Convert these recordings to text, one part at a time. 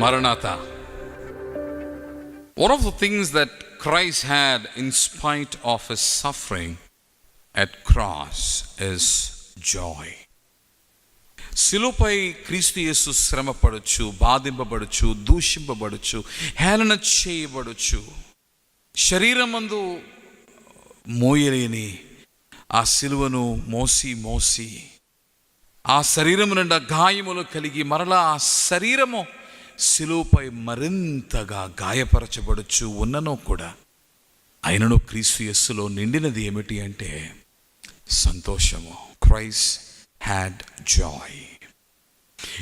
Maranatha. One of the things that Christ had in spite of his suffering at cross is joy. శిలువపై క్రీస్తు యేసు శ్రమపడచ్చు, బాధింపబడచ్చు, దూషింపబడచ్చు, హేళన చేయబడచ్చు. శరీరమందు మోయలేని ఆ శిలువను మోసి ఆ శరీరము నిండా గాయములు కలిగి మరలా ఆ శరీరము శిలువపై మరింతగా గాయపరచబడచ్చు ఉన్ననో కూడా అయినను క్రీస్తు యేసులో నిండినది ఏమిటి అంటే సంతోషము. Christ had joy.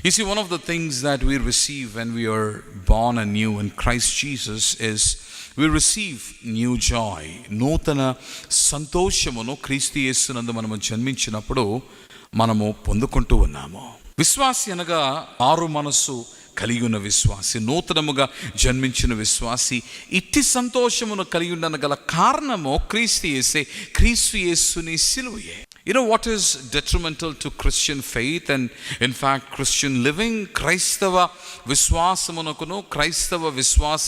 You see, one of the things that we receive when we are born anew in Christ Jesus is we receive new joy. నూతన సంతోషమును క్రీస్తు యేసునందు మనము జన్మించినప్పుడు మనము పొందుకుంటూ ఉన్నాము. విశ్వాసి అనగా మారు మనస్సు కలిగి ఉన్న విశ్వాసి, నూతనముగా జన్మించిన విశ్వాసి ఇట్టి సంతోషమును కలిగి ఉండగల కారణము క్రీస్తు యేసుని సిలువయే. You know what is detrimental to Christian faith and in fact Christian living? క్రైస్తవ విశ్వాసమునకును క్రైస్తవ విశ్వాస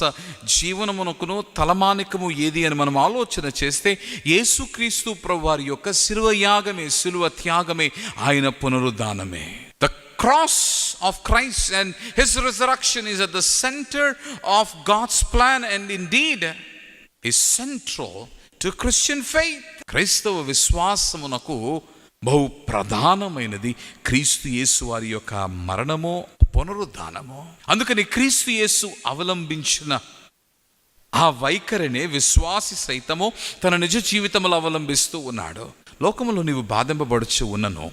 జీవనమునకును తలమానికము ఏది అని మనం ఆలోచన చేస్తే యేసుక్రీస్తు ప్రభువారి యొక్క శిలువ యాగమే, శిలువ త్యాగమే, ఆయన పునరుద్ధానమే. The cross of Christ and his resurrection is at the center of God's plan and indeed is central to Christian faith. క్రైస్తవ విశ్వాసమునకు బహు ప్రధానమైనది క్రీస్తు యేసు వారి యొక్క మరణము, పునరుద్ధానము. అందుకని క్రీస్తు యేసు అవలంబించిన ఆ వైఖరినే విశ్వాసి సైతము తన నిజ జీవితంలో అవలంబిస్తూ ఉన్నాడు. లోకములో నీవు బాధింపబడుచు ఉన్నను,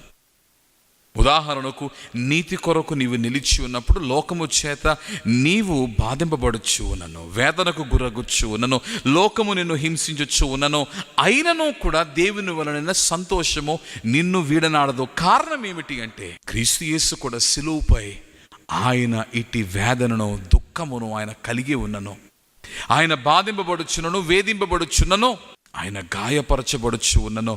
ఉదాహరణకు నీతి కొరకు నీవు నిలిచి ఉన్నప్పుడు లోకము చేత నీవు బాధింపబడుచు ఉన్నను, వేదనకు గురగుచ్చు ఉన్నను, లోకము నిన్ను హింసించచ్చు ఉన్నను, అయినను కూడా దేవుని వలన సంతోషము నిన్ను వీడనాడదు. కారణం ఏమిటి అంటే క్రీస్తు యేసు కూడా సిలువపై ఆయన ఇట్టి వేదనను, దుఃఖమును ఆయన కలిగి ఉన్నను, ఆయన బాధింపబడుచున్నను, వేధింపబడుచున్నను, ఆయన గాయపరచబడుచు ఉన్నను.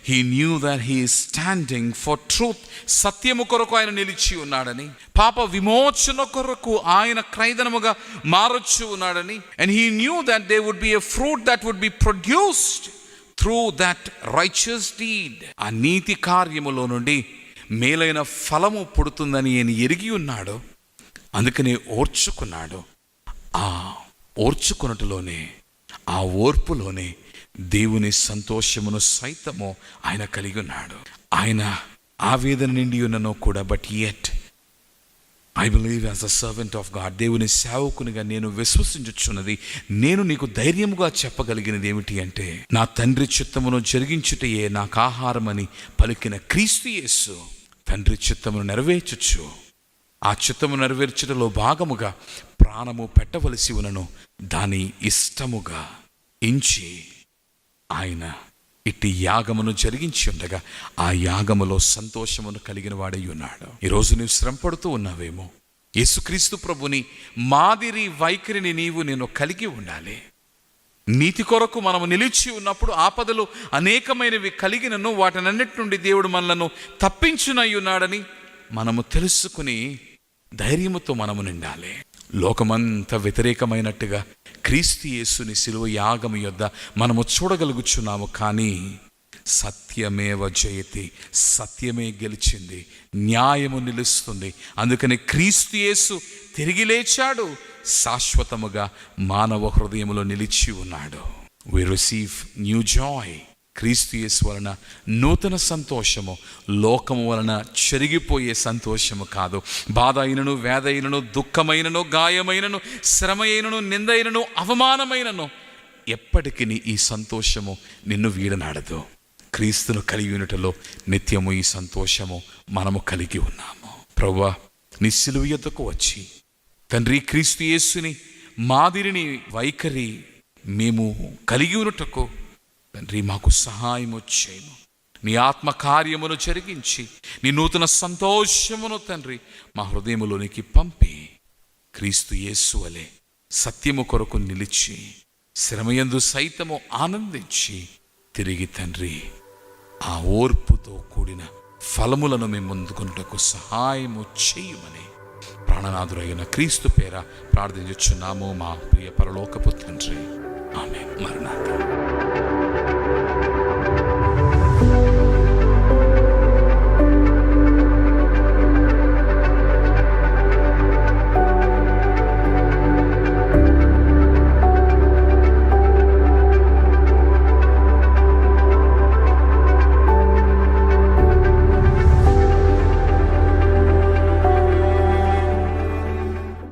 He knew that he is standing for truth. సత్యము కొరకు ఆయన నిలిచి ఉన్నాడని, పాప విమోచన కొరకు ఆయన క్రైదనముగా మారొచ్చు ఉన్నాడని. And he knew that they would be a fruit that would be produced through that righteous deed. ఆ నీతి కార్యములో నుండి మేలైన ఫలము పుడుతుందని ఆయన ఎరిగి ఉన్నాడు. అందుకని ఓర్చుకున్నాడు. ఆ ఓర్చుకున్నట్టులోనే, ఆ ఓర్పులోనే దేవుని సంతోషమును సైతము ఆయన కలిగి ఉన్నాడు. ఆయన ఆవేదన నిండి ఉన్ననో కూడా, but yet I believe as a servant of God, దేవుని సేవకునిగా నేను విశ్వసించుచున్నది, నేను నీకు ధైర్యముగా చెప్పగలిగినది ఏమిటి అంటే నా తండ్రి చిత్తమును జరిగించుటయే నాకు ఆహారమని పలికిన క్రీస్తు యేసు తండ్రి చిత్తమును నెరవేర్చుచు, ఆ చిత్తము నెరవేర్చుటలో భాగముగా ప్రాణము పెట్టవలసి ఉన్నను దాని ఇష్టముగా ఎంచి ఆయన ఇట్టి యాగమును జరిగించి ఉండగా ఆ యాగములో సంతోషమును కలిగిన వాడై ఉన్నాడు. ఈరోజు నీవు శ్రమపడుతూ ఉన్నావేమో. యేసుక్రీస్తు ప్రభుని మాదిరి వైఖరిని నేను కలిగి ఉండాలి. నీతి కొరకు మనము నిలిచి ఉన్నప్పుడు ఆపదలు అనేకమైనవి కలిగినను వాటినన్నిటి నుండి దేవుడు మనలను తప్పించునై ఉన్నాడని మనము తెలుసుకుని ధైర్యముతో మనము నిండాలి. లోకమంతా వ్యతిరేకమైనట్టుగా క్రీస్తు యేసుని శిలువ యాగము యొద్ద మనము చూడగలుగుచున్నాము. కానీ సత్యమేవ జయతి, సత్యమే గెలిచింది, న్యాయము నిలుస్తుంది. అందుకని క్రీస్తు యేసు తిరిగి లేచాడు, శాశ్వతముగా మానవ హృదయములో నిలిచి ఉన్నాడు. We receive new joy. క్రీస్తు యేసు వలన నూతన సంతోషము, లోకము వలన చెరిగిపోయే సంతోషము కాదు. బాధ అయినను, వేద అయినను, దుఃఖమైనను, గాయమైనను, శ్రమ అయినను, నింద అయినను, అవమానమైనను ఎప్పటికీ ఈ సంతోషము నిన్ను వీడనాడదు. క్రీస్తును కలిగి ఉన్నటలో నిత్యము ఈ సంతోషము మనము కలిగి ఉన్నాము. ప్రభువా, నీ సిలువ యొద్దకు వచ్చి తండ్రి క్రీస్తు యేసుని మాదిరిని వైఖరి మేము కలిగి ఉన్నటకు తండ్రి మాకు సహాయము చేయము. నీ ఆత్మ కార్యమును జరిగించి నీ నూతన సంతోషమును తండ్రి మా హృదయములోనికి పంపి క్రీస్తు యేసు వలె సత్యము కొరకు నిలిచి శ్రమయందు సైతము ఆనందించి తిరిగి తండ్రి ఆ ఓర్పుతో కూడిన ఫలములను మేము ముందుకొనుటకు సహాయము చేయమని ప్రాణనాథుడైన క్రీస్తు పేర ప్రార్థించుచున్నాము మా ప్రియ పరలోకపు తండ్రి. ఆమేన్. మరణాత.